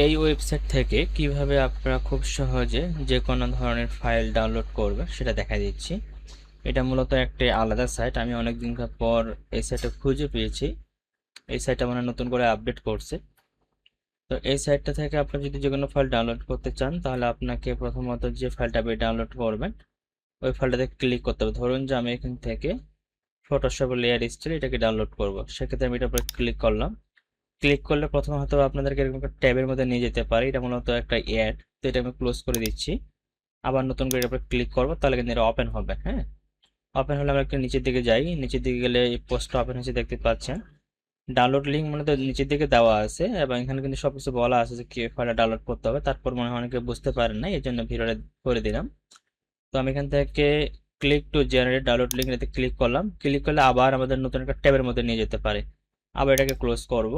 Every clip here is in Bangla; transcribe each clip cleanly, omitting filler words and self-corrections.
এই ওয়েবসাইট থেকে কিভাবে আপনারা খুব সহজে যে কোনো ধরনের ফাইল ডাউনলোড করবেন সেটা দেখা দিচ্ছি। এটা মূলত একটি আলাদা সাইট। আমি অনেক দিন পর এই সাইটটা খুঁজে পেয়েছি। এই সাইটটা মানে নতুন করে আপডেট করছে। তো এই সাইটটা থেকে আপনি যদি যে কোনো ফাইল ডাউনলোড করতে চান তাহলে আপনাকে প্রথমত যে ফাইলটা আপনি ডাউনলোড করবেন ওই ফাইলটাতে ক্লিক করতে হবে। ধরুন যে আমি এখান থেকে ফটোশপ লেয়ার স্টাইল এটাকে ডাউনলোড করব, সেক্ষেত্রে আমি এটার উপরে ক্লিক করলাম। ক্লিক করলে প্রথম হয়তো আপনাদেরকে এরকম একটা ট্যাবের মধ্যে নিয়ে যেতে পারে। এটা মূলত একটা অ্যাড, তো এটা আমি ক্লোজ করে দিচ্ছি। আবার নতুন করে এটার উপরে ক্লিক করব, তাহলে কিন্তু এটা ওপেন হবে। হ্যাঁ, ওপেন হলে আমরা একটু নিচের দিকে যাই। নিচের দিকে গেলে এই পোস্টটা ওপেন হয়েছে দেখতে পাচ্ছেন। ডাউনলোড লিঙ্ক মূলত নিচের দিকে দেওয়া আছে এবং এখানে কিন্তু সবকিছু বলা আছে যে কি ফাইলটা ডাউনলোড করতে হবে। তারপর মনে হয় অনেকে বুঝতে পারেন না, এই জন্য ভিডিওটা করে দিলাম। তো আমি এখান থেকে click to generate download link এতে ক্লিক করলাম। ক্লিক করলে আবার আমাদের নতুন একটা ট্যাবের মধ্যে নিয়ে যেতে পারে। আবার এটাকে ক্লোজ করব,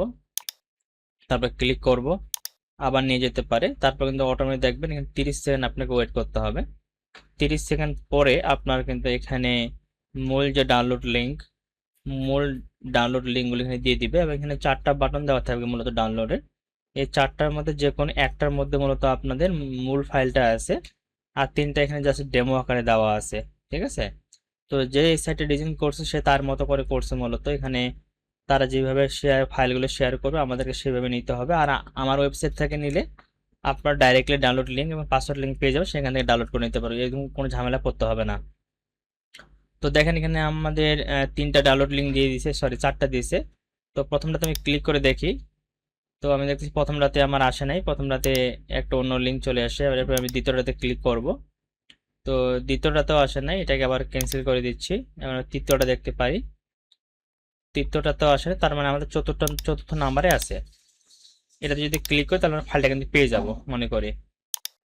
তারপর ক্লিক করব, আবার নিয়ে যেতে পারে। তারপর কিন্তু অটোমেটিক দেখবেন এখানে 30 সেকেন্ড আপনাকে ওয়েট করতে হবে। 30 সেকেন্ড পরে আপনার কিন্তু এখানে মূল যে মূল ডাউনলোড লিঙ্কগুলো এখানে দিয়ে দিবে এবং এখানে 4টা বাটন দেওয়া থাকবে মূলত ডাউনলোডের। এই 4টার মধ্যে যে কোনো একটার মধ্যে মূলত আপনাদের মূল ফাইলটা আছে, আর 3টা এখানে জাস্ট ডেমো আকারে দেওয়া আছে। ঠিক আছে, তো যে এই সাইটে ডিজাইন করছে সে তার মতো করে করছে। মূলত এখানে তারা যেভাবে ফাইলগুলো শেয়ার করবে আমাদেরকে সেভাবে নিতে হবে। আর আমার ওয়েবসাইট থেকে নিলে আপনার ডাইরেক্টলি ডাউনলোড লিঙ্ক এবং পাসওয়ার্ড লিঙ্ক পেয়ে যাবে, সেখান থেকে ডাউনলোড করে নিতে পারবে, এরকম কোনো ঝামেলা করতে হবে না। তো দেখেন এখানে আমাদের 3টা ডাউনলোড লিঙ্ক দিয়ে দিয়েছে, সরি 4টা দিয়েছে। তো প্রথমটাতে আমি ক্লিক করে দেখি। তো আমি দেখতেছি প্রথমটাতে আমার আসে নাই, প্রথমটাতে একটা অন্য লিঙ্ক চলে আসে। এরপর আমি দ্বিতীয়টাতে ক্লিক করব। তো দ্বিতীয়টাতেও আসে নাই, এটাকে আবার ক্যান্সেল করে দিচ্ছি। আমরা তৃতীয়টা দেখতে পাই, তৃতীয়টাতেও আসে, তার মানে আমাদের চতুর্থ নাম্বারে আছে। এটাতে যদি ক্লিক করি তাহলে আমরা ফাইলটা কিন্তু পেয়ে যাব মনে করি।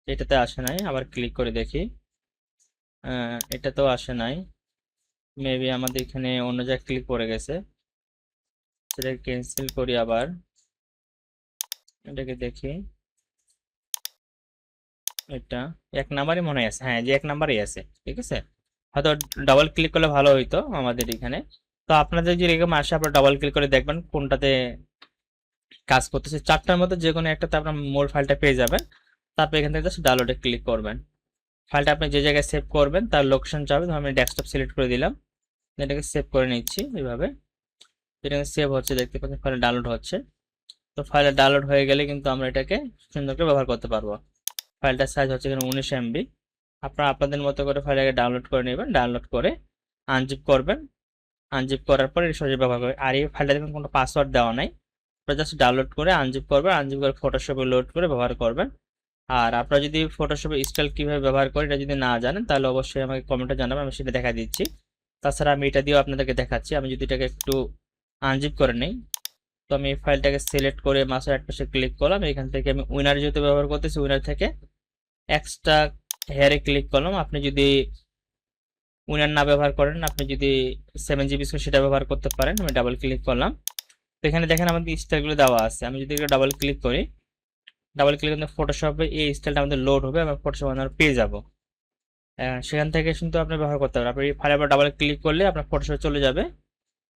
এটাতে আসে নাই, আবার ক্লিক করে দেখি। এটাতেও আসে নাই, মেবি আমাদের এখানে অন্য জায়গায় ক্লিক করে গেছে। সেটাকে ক্যান্সেল করি, আবার এটাকে দেখি। এটা 1 নাম্বারই মনে হয় আছে, হ্যাঁ যে 1 নাম্বারই আছে। ঠিক আছে, হয়তো ডাবল ক্লিক করলে ভালো হইতো আমাদের এখানে। তো আপনাদের যদি এরকম আসে আপনারা ডাবল ক্লিক করে দেখবেন কোনটাতে কাজ করতেছে। 4টার মধ্যে যে কোনো একটাতে আপনার মূল ফাইলটা পেয়ে যাবেন। তারপর এখান থেকে জাস্ট ডাউনলোডে ক্লিক করবেন। ফাইলটা আপনি যে জায়গায় সেভ করবেন তার লোকেশন চাবে, ধরুন আমি ডেস্কটপ সিলেক্ট করে দিলাম, এটাকে সেভ করে নিচ্ছি এইভাবে। এটা সেভ হচ্ছে, দেখতে পাচ্ছেন ফাইল ডাউনলোড হচ্ছে। তো ফাইলটা ডাউনলোড হয়ে গেলে কিন্তু আমরা এটাকে সুন্দর করে ব্যবহার করতে পারবো। ফাইলটার সাইজ হচ্ছে এখানে 19 MB। আপনারা আপনাদের মতো করে ফাইলটাকে ডাউনলোড করে নেবেন, ডাউনলোড করে আনজিপ করবেন। আনজিপ করার পরে এটা সহজে ব্যবহার করবেন। আর এই ফাইলটাতে কোনো পাসওয়ার্ড দেওয়া নাই, আপনারা জাস্ট ডাউনলোড করে আনজিপ করবেন, আনজিপ করে ফটোশপে লোড করে ব্যবহার করবেন। আর আপনারা যদি ফটোশপে স্টাইল কীভাবে ব্যবহার করেন এটা যদি না জানেন তাহলে অবশ্যই আমাকে কমেন্টে জানাবেন, আমি সেটা দেখা দিচ্ছি। তাছাড়া আমি এটা দিয়েও আপনাদেরকে দেখাচ্ছি। আমি যদি এটাকে একটু আনজিপ করে নিই, তো আমি এই ফাইলটাকে সিলেক্ট করে মাউসের এক পাশে ক্লিক করলাম। এখান থেকে আমি উইনার যেহেতু ব্যবহার করতেছি, উইনার থেকে এক্সট্রা হেয়ারে ক্লিক করলাম। আপনি যদি উইনার না ব্যবহার করেন, আপনি যদি 7GB সেটা ব্যবহার করতে পারেন। আমি ডাবল ক্লিক করলাম, তো এখানে দেখেন আমাদের স্টাইলগুলো দেওয়া আছে। আমি যদি ডাবল ক্লিক করি, ডাবল ক্লিক করলে ফটোশপে এই স্টাইলটা আমাদের লোড হবে এবং ফটোশপ আমরা পেয়ে যাব। সেখান থেকে কিন্তু আপনি ব্যবহার করতে পারেন। আপনি ফাইলে আবার ডাবল ক্লিক করলে আপনার ফটোশপে চলে যাবে।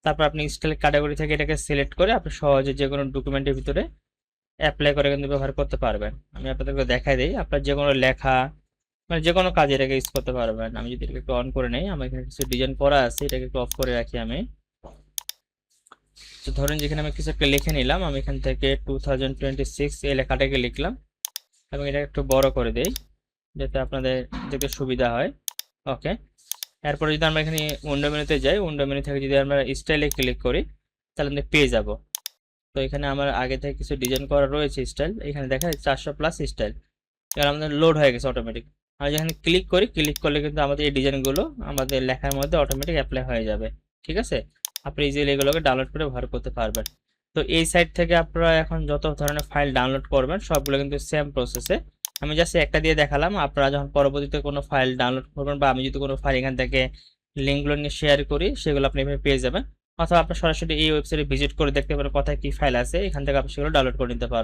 তারপর আপনি স্টাইল ক্যাটাগরি থেকে এটাকে সিলেক্ট করে আপনি সহজে যে কোনো ডকুমেন্টের ভিতরে অ্যাপ্লাই করে কিন্তু ব্যবহার করতে পারবেন। আমি আপনাদেরকে দেখাই দিই, আপনার যে কোনো লেখা মানে যে কোনো কাজে এটাকে ইউজ করতে পারবেন। আমি যদি এটাকে একটু অন করে নেই, আমার এখানে কিছু ডিজাইন করা আছে, এটাকে একটু অফ করে রাখি আমি। তো ধরুন যেখানে আমি কিছু একটা লিখে নিলাম, আমি এখান থেকে 2026 এই লেখাটাকে লিখলাম এবং এটা একটু বড় করে দেই যাতে আপনাদের দেখতে সুবিধা হয়। ওকে, এরপরে যদি আমরা এখানে উইন্ডো মেনুতে যাই, উইন্ডো মেনু থেকে যদি আমরা স্টাইলে ক্লিক করি তাহলে আমরা পেয়ে যাব। তো এখানে আমার আগে থেকে কিছু ডিজাইন করা রয়েছে স্টাইল, এখানে দেখা যায় 400+ স্টাইল, এবার আমাদের লোড হয়ে গেছে অটোমেটিক। আমি যেখানে ক্লিক করি, ক্লিক করলে কিন্তু আমাদের এই ডিজাইনগুলো আমাদের লেখার মধ্যে অটোমেটিক অ্যাপ্লাই হয়ে যাবে। ঠিক আছে, আপনি ইজিলি এগুলোকে ডাউনলোড করে ব্যবহার করতে পারবেন। তো এই সাইট থেকে আপনারা এখন যত ধরনের ফাইল ডাউনলোড করবেন সবগুলো কিন্তু সেম প্রসেসে। আমি জাস্ট একটা দিয়ে দেখালাম, আপনারা যখন পরবর্তীতে কোনো ফাইল ডাউনলোড করবেন বা আমি যদি কোনো ফাইল এখান থেকে লিঙ্কগুলো নিয়ে শেয়ার করি সেগুলো আপনি এভাবে পেয়ে যাবেন। অথবা আপনি সরাসরি এই ওয়েবসাইটে ভিজিট করে দেখতে পারেন কোথায় কি ফাইল আছে, এখান থেকে আপনি সেগুলো ডাউনলোড করে নিতে পারবেন।